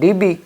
DB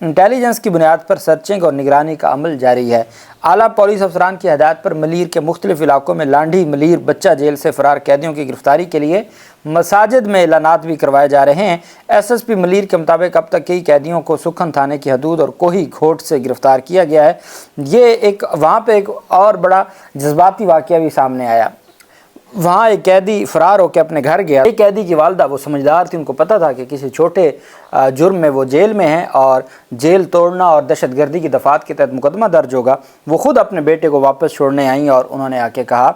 intelligence کی بنیاد پر searching اور نگرانی کا عمل جاری ہے۔ اعلیٰ پولیس افسران کی ہدایت پر ملیر کے مختلف علاقوں میں لانڈھی ملیر بچہ جیل سے فرار قیدیوں کی گرفتاری کے لیے مساجد میں اعلانات بھی کروائے جا رہے ہیں۔ ایس ایس پی ملیر کے مطابق اب تک کئی قیدیوں کو سکھن تھانے کی حدود اور کوہی گھوٹ سے گرفتار کیا گیا ہے۔ یہ وہاں پہ ایک اور بڑا جذباتی واقعہ بھی سامنے آیا۔ وہاں ایک قیدی فرار ہو کے اپنے گھر گیا۔ ایک قیدی کی والدہ وہ سمجھدار تھی، ان کو پتہ تھا کہ کسی چھوٹے جرم میں وہ جیل میں ہیں اور جیل توڑنا اور دہشت گردی کی دفعات کے تحت مقدمہ درج ہوگا۔ وہ خود اپنے بیٹے کو واپس چھوڑنے آئیں اور انہوں نے آ کے کہا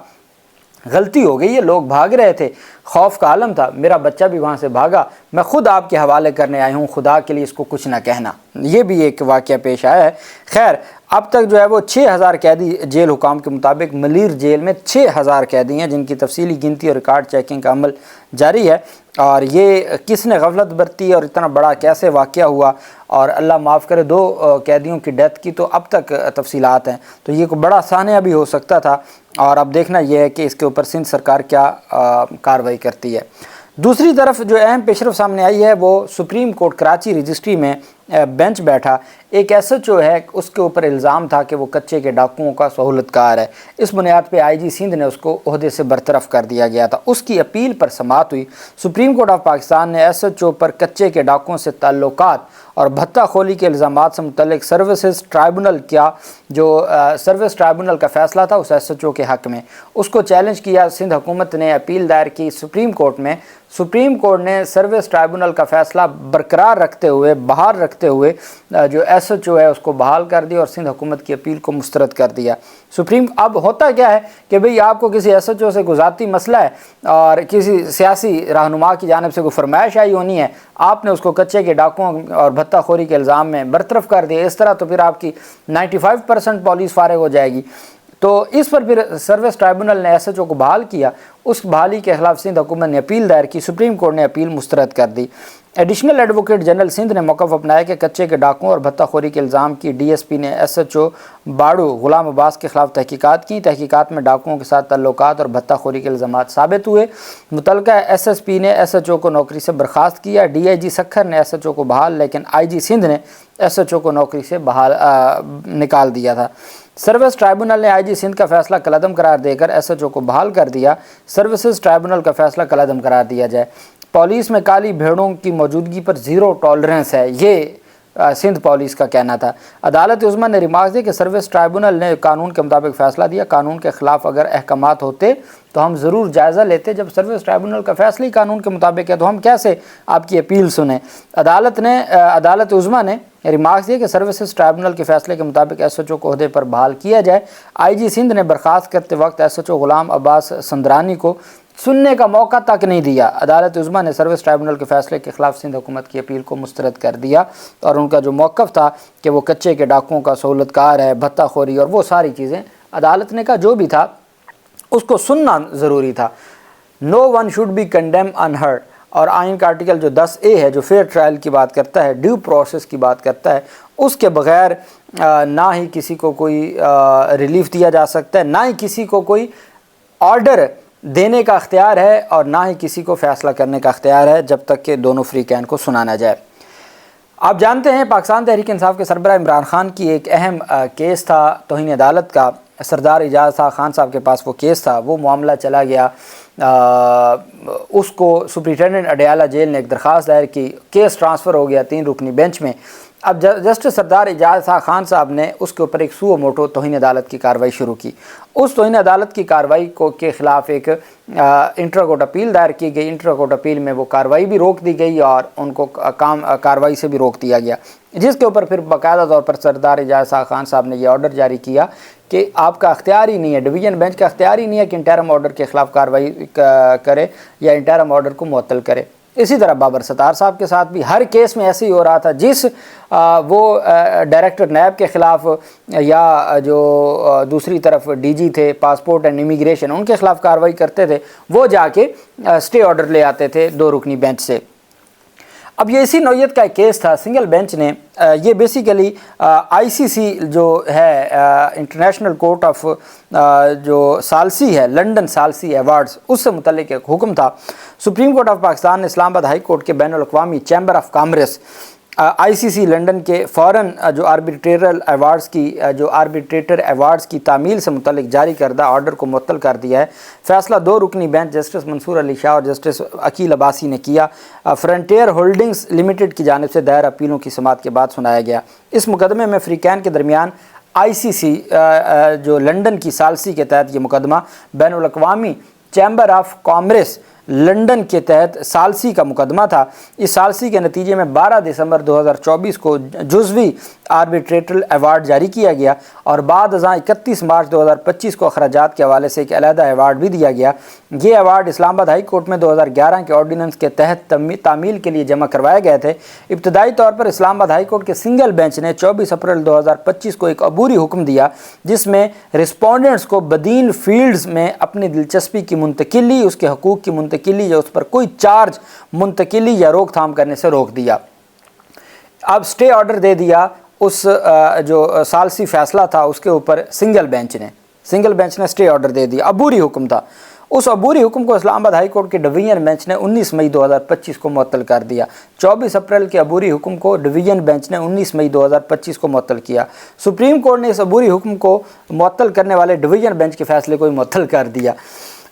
غلطی ہو گئی ہے، لوگ بھاگ رہے تھے، خوف کا عالم تھا، میرا بچہ بھی وہاں سے بھاگا، میں خود آپ کے حوالے کرنے آئی ہوں، خدا کے لیے اس کو کچھ نہ کہنا۔ یہ بھی ایک واقعہ پیش آیا ہے۔ خیر اب تک جو ہے وہ 6000 قیدی جیل حکام کے مطابق ملیر جیل میں 6000 قیدی ہیں جن کی تفصیلی گنتی اور ریکارڈ چیکنگ کا عمل جاری ہے۔ اور یہ کس نے غفلت برتی اور اتنا بڑا کیسے واقعہ ہوا، اور اللہ معاف کرے 2 قیدیوں کی ڈیتھ کی تو اب تک تفصیلات ہیں، تو یہ کوئی بڑا سانحہ بھی ہو سکتا تھا۔ اور اب دیکھنا یہ ہے کہ اس کے اوپر سندھ سرکار کیا کارروائی کرتی ہے۔ دوسری طرف جو اہم پیشرفت سامنے آئی ہے وہ سپریم کورٹ کراچی رجسٹری میں بینچ بیٹھا ایک ایس ایچ او ہے، اس کے اوپر الزام تھا کہ وہ کچے کے ڈاکوؤں کا سہولت کار ہے۔ اس بنیاد پہ آئی جی سندھ نے اس کو عہدے سے برطرف کر دیا گیا تھا۔ اس کی اپیل پر سماعت ہوئی۔ سپریم کورٹ آف پاکستان نے ایس ایچ او پر کچے کے ڈاکوؤں سے تعلقات اور بھتہ خوری کے الزامات سے متعلق سروسز ٹرائبونل کا فیصلہ تھا اس ایس ایچ او کے حق میں، اس کو چیلنج کیا۔ سندھ حکومت نے اپیل دائر کی سپریم کورٹ میں۔ سپریم کورٹ نے سروس ٹرائبونل کا فیصلہ برقرار رکھتے ہوئے، بحال رکھتے ہوئے جو ایس ایچ او ہے اس کو بحال کر دیا اور سندھ حکومت کی اپیل کو مسترد کر دیا۔ اب ہوتا کیا ہے کہ بھئی آپ کو کسی ایس ایچ او سے کوئی ذاتی مسئلہ ہے اور کسی سیاسی رہنما کی جانب سے کوئی فرمائش آئی ہونی ہے، آپ نے اس کو کچے کے ڈاکوؤں اور بھتہ خوری کے الزام میں برطرف کر دیا۔ اس طرح تو پھر آپ کی 95% پولیس فارغ ہو جائے گی۔ تو اس پر پھر سروس ٹرائبونل نے ایس ایچ او کو بحال کیا۔ اس بحالی کے خلاف سندھ حکومت نے اپیل دائر کی، سپریم کورٹ نے اپیل مسترد کر دی۔ ایڈیشنل ایڈوکیٹ جنرل سندھ نے موقف اپنایا کہ کچے کے ڈاکوؤں اور بھتہ خوری کے الزام کی ڈی ایس پی نے S H O باڑو Ghulam Abbas کے خلاف تحقیقات کی۔ تحقیقات میں ڈاکوؤں کے ساتھ تعلقات اور بھتہ خوری کے الزامات ثابت ہوئے۔ متعلقہ ایس ایس پی نے ایس ایچ او کو نوکری سے برخاست کیا۔ ڈی آئی جی سکھر نے ایس ایچ او کو بحال، لیکن آئی جی سندھ نے ایس ایچ او کو نوکری سے نکال دیا تھا۔ سروس ٹرائبونل نے آئی جی سندھ کا فیصلہ کالعدم قرار دے کر ایس ایچ او کو بحال کر دیا۔ سروسز ٹرائبونل کا فیصلہ کالعدم قرار دیا جائے۔ پولیس میں کالی بھیڑوں کی موجودگی پر زیرو ٹالرنس ہے، یہ سندھ پولیس کا کہنا تھا۔ عدالت عظمیٰ نے ریمارکس دی کہ سروس ٹرائبونل نے قانون کے مطابق فیصلہ دیا، قانون کے خلاف اگر احکامات ہوتے تو ہم ضرور جائزہ لیتے، جب سروس ٹرائبونل کا فیصلہ ہی قانون کے مطابق ہے تو ہم کیسے آپ کی اپیل سنیں۔ عدالت عظمیٰ نے ریمارکس دیا کہ سروسز ٹرائبونل کے فیصلے کے مطابق ایس ایچ او کو عہدے پر بحال کیا جائے۔ آئی جی سندھ نے برخاست کرتے وقت S H O Ghulam Abbas سندرانی کو سننے کا موقع تک نہیں دیا۔ عدالت عظمیٰ نے سروس ٹرائبونل کے فیصلے کے خلاف سندھ حکومت کی اپیل کو مسترد کر دیا، اور ان کا جو موقف تھا کہ وہ کچے کے ڈاکوؤں کا سہولت کار ہے، بھتہ خوری اور وہ ساری چیزیں، عدالت نے کہا جو بھی تھا اس کو سننا ضروری تھا۔ No one should be condemned unheard, اور آئین کا آرٹیکل جو 10A ہے جو فیئر ٹرائل کی بات کرتا ہے، ڈیو پروسیس کی بات کرتا ہے، اس کے بغیر نہ ہی کسی کو کوئی ریلیف دیا جا سکتا ہے، نہ ہی کسی کو کوئی آرڈر دینے کا اختیار ہے، اور نہ ہی کسی کو فیصلہ کرنے کا اختیار ہے جب تک کہ دونوں فریقین کو سنا نہ جائے۔ آپ جانتے ہیں پاکستان تحریک انصاف کے سربراہ عمران خان کی ایک اہم کیس تھا توہین عدالت کا۔ سردار اعجاز خان صاحب کے پاس وہ کیس تھا، وہ معاملہ چلا گیا، اس کو سپرنٹینڈنٹ اڈیالہ جیل نے ایک درخواست دائر کی، کیس ٹرانسفر ہو گیا 3 رکنی بینچ میں۔ اب جسٹس سردار اعجاز خان صاحب نے اس کے اوپر ایک سو موٹو توہین عدالت کی کارروائی شروع کی۔ اس توہین عدالت کی کارروائی کے خلاف ایک انٹرا کورٹ اپیل دائر کی گئی۔ انٹرا کورٹ اپیل میں وہ کارروائی بھی روک دی گئی اور ان کو کارروائی سے بھی روک دیا گیا، جس کے اوپر پھر باقاعدہ طور پر سردار اعجاز خان صاحب نے یہ آرڈر جاری کیا کہ آپ کا اختیار ہی نہیں ہے، ڈویژن بینچ کا اختیار ہی نہیں ہے کہ انٹرم آرڈر کے خلاف کارروائی کرے یا انٹرم آرڈر کو معطل کرے۔ اسی طرح بابر ستار صاحب کے ساتھ بھی ہر کیس میں ایسے ہی ہو رہا تھا، جس وہ ڈائریکٹر نیب کے خلاف یا جو دوسری طرف ڈی جی تھے پاسپورٹ اینڈ امیگریشن، ان کے خلاف کارروائی کرتے تھے، وہ جا کے اسٹے آرڈر لے آتے تھے 2 رکنی بینچ سے۔ اب یہ اسی نوعیت کا ایک کیس تھا، سنگل بینچ نے یہ بیسیکلی آئی سی سی جو ہے انٹرنیشنل کورٹ آف جو سالسی ہے، لنڈن سالسی ایوارڈز، اس سے متعلق ایک حکم تھا۔ سپریم کورٹ آف پاکستان نے اسلام آباد ہائی کورٹ کے بین الاقوامی chamber of commerce ICC London کے فوراً جو آربیٹریٹر ایوارڈز کی تعمیل سے متعلق جاری کردہ آرڈر کو معطل کر دیا ہے۔ فیصلہ 2 رکنی بینچ جسٹس منصور علی شاہ اور جسٹس عقیل عباسی نے کیا۔ فرنٹیئر ہولڈنگز لمیٹڈ کی جانب سے دائر اپیلوں کی سماعت کے بعد سنایا گیا۔ اس مقدمے میں فریقین کے درمیان ICC جو لنڈن کی ثالثی کے تحت یہ مقدمہ بین الاقوامی چیمبر آف کامرس لنڈن کے تحت ثالثی کا مقدمہ تھا۔ اس ثالثی کے نتیجے میں 12 دسمبر 2024 کو جزوی آربیٹریٹل ایوارڈ جاری کیا گیا اور بعد ازاں 31 مارچ 2025 کو اخراجات کے حوالے سے ایک علیحدہ ایوارڈ بھی دیا گیا۔ یہ ایوارڈ اسلام آباد ہائی کورٹ میں 2011 کے آرڈیننس کے تحت تعمیل کے لیے جمع کروائے گئے تھے۔ ابتدائی طور پر اسلام آباد ہائی کورٹ کے سنگل بینچ نے 24 اپریل 2025 کو ایک عبوری حکم دیا جس میں رسپونڈنٹس کو بدین فیلڈز میں اپنی دلچسپی کی منتقلی، اس کے حقوق کی منتقلی یا اس پر کوئی چارج منتقلی یا روک تھام کرنے سے روک دیا۔ اب سٹے آرڈر دے دیا اس جو ثالثی فیصلہ تھا اس کے اوپر سنگل بینچ نے سٹے آرڈر دے دیا۔ عبوری حکم تھا۔ اس عبوری حکم کو اسلام آباد ہائی کورٹ کے ڈویژن بینچ نے 19 مئی 2025 کو معطل کر دیا۔ 24 اپریل کے عبوری حکم کو ڈویژن بینچ نے 19 مئی 2025 کو معطل کیا۔ سپریم کورٹ نے اس عبوری حکم کو معطل کرنے والے ڈویژن بینچ کے فیصلے کو معطل کر دیا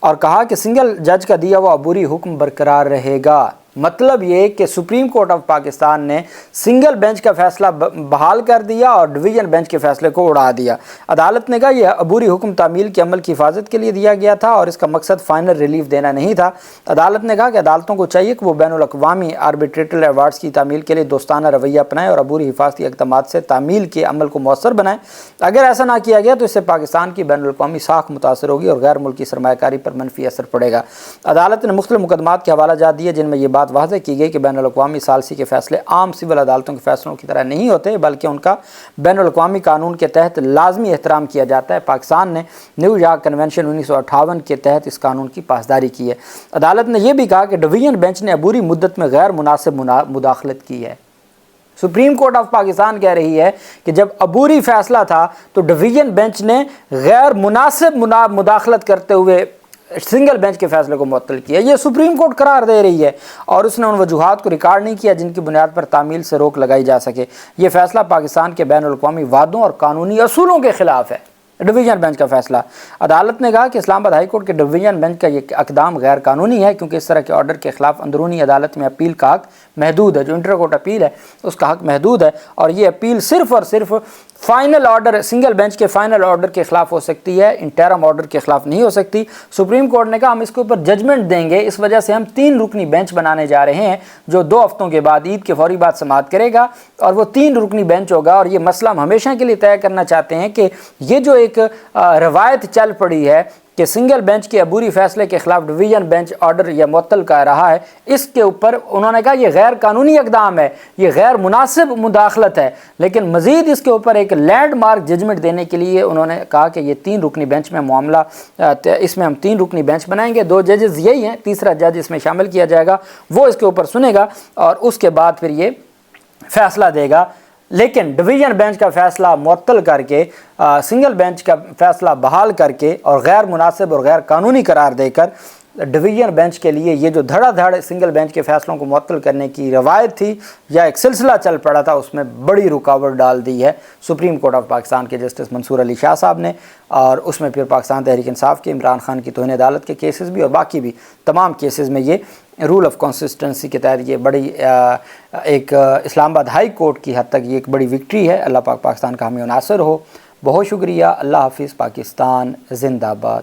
اور کہا کہ سنگل جج کا دیا ہوا عبوری حکم برقرار رہے گا۔ مطلب یہ کہ سپریم کورٹ آف پاکستان نے سنگل بینچ کا فیصلہ بحال کر دیا اور ڈویژن بینچ کے فیصلے کو اڑا دیا۔ عدالت نے کہا یہ عبوری حکم تعمیل کے عمل کی حفاظت کے لیے دیا گیا تھا اور اس کا مقصد فائنل ریلیف دینا نہیں تھا۔ عدالت نے کہا کہ عدالتوں کو چاہیے کہ وہ بین الاقوامی آربیٹریٹل ایوارڈز کی تعمیل کے لیے دوستانہ رویہ اپنائیں اور عبوری حفاظتی اقدامات سے تعمیل کے عمل کو مؤثر بنائیں۔ اگر ایسا نہ کیا گیا تو اس سے پاکستان کی بین الاقوامی ساکھ متاثر ہوگی اور غیر ملکی سرمایہ کاری پر منفی اثر پڑے گا۔ عدالت نے مختلف مقدمات کے حوالہ جات دیے جن میں یہ بات واضح کی گئی کہ بین الاقوامی ثالثی کے فیصلے عام سول عدالتوں کے فیصلوں کی طرح نہیں ہوتے بلکہ ان کا بین الاقوامی قانون کے تحت لازمی احترام کیا جاتا ہے۔ پاکستان نے نیو یارک کنونشن 1958 کے تحت اس قانون کی پاسداری کی ہے۔ عدالت نے یہ بھی کہا کہ ڈویژن بینچ نے عبوری مدت میں غیر مناسب مداخلت کی ہے۔ سپریم کورٹ آف پاکستان کہہ رہی ہے کہ جب عبوری فیصلہ تھا تو ڈویژن بینچ نے غیر مناسب مداخلت کرتے ہوئے سنگل بینچ کے فیصلے کو معطل کیا۔ یہ سپریم کورٹ قرار دے رہی ہے اور اس نے ان وجوہات کو ریکارڈ نہیں کیا جن کی بنیاد پر تعمیل سے روک لگائی جا سکے۔ یہ فیصلہ پاکستان کے بین الاقوامی وعدوں اور قانونی اصولوں کے خلاف ہے۔ ڈویژن بینچ کا فیصلہ۔ عدالت نے کہا کہ اسلام آباد ہائی کورٹ کے ڈویژن بینچ کا یہ اقدام غیر قانونی ہے کیونکہ اس طرح کے آرڈر کے خلاف اندرونی عدالت میں اپیل کا حق محدود ہے۔ جو انٹر کورٹ اپیل ہے اس کا حق محدود ہے اور یہ اپیل صرف اور صرف فائنل آرڈر سنگل بینچ کے فائنل آرڈر کے خلاف ہو سکتی ہے، انٹرم آرڈر کے خلاف نہیں ہو سکتی۔ سپریم کورٹ نے کہا ہم اس کے اوپر ججمنٹ دیں گے، اس وجہ سے ہم 3 رکنی بینچ بنانے جا رہے ہیں جو 2 ہفتوں کے بعد عید کے فوری بعد سماعت کرے گا اور وہ 3 رکنی بینچ ہوگا۔ اور یہ مسئلہ ہم ہمیشہ کے لیے طے کرنا چاہتے ہیں کہ یہ جو ایک روایت چل پڑی ہے کہ سنگل بینچ کے عبوری فیصلے کے خلاف ڈویژن بینچ آرڈر یا معطل کا رہا ہے، اس کے اوپر انہوں نے کہا یہ غیر قانونی اقدام ہے، یہ غیر مناسب مداخلت ہے، لیکن مزید اس کے اوپر ایک لینڈ مارک ججمنٹ دینے کے لیے انہوں نے کہا کہ یہ 3 رکنی بینچ میں معاملہ اس میں ہم 3 رکنی بینچ بنائیں گے، 2 ججز یہی ہیں، تیسرا جج اس میں شامل کیا جائے گا، وہ اس کے اوپر سنے گا اور اس کے بعد پھر یہ فیصلہ دے گا۔ لیکن ڈویژن بینچ کا فیصلہ معطل کر کے سنگل بینچ کا فیصلہ بحال کر کے اور غیر مناسب اور غیر قانونی قرار دے کر ڈویژن بینچ کے لیے یہ جو دھڑا دھڑ سنگل بینچ کے فیصلوں کو معطل کرنے کی روایت تھی یا ایک سلسلہ چل پڑا تھا اس میں بڑی رکاوٹ ڈال دی ہے سپریم کورٹ آف پاکستان کے جسٹس منصور علی شاہ صاحب نے، اور اس میں پھر پاکستان تحریک انصاف کے عمران خان کی توہین عدالت کے کیسز بھی اور باقی بھی تمام کیسز میں یہ رول آف کنسسٹنسی کے تحت یہ بڑی ایک اسلام آباد ہائی کورٹ کی حد تک یہ ایک بڑی وکٹری ہے۔ اللہ پاک پاکستان کا حامی و ناصر ہو۔ بہت شکریہ۔ اللہ حافظ۔ پاکستان زندہ باد۔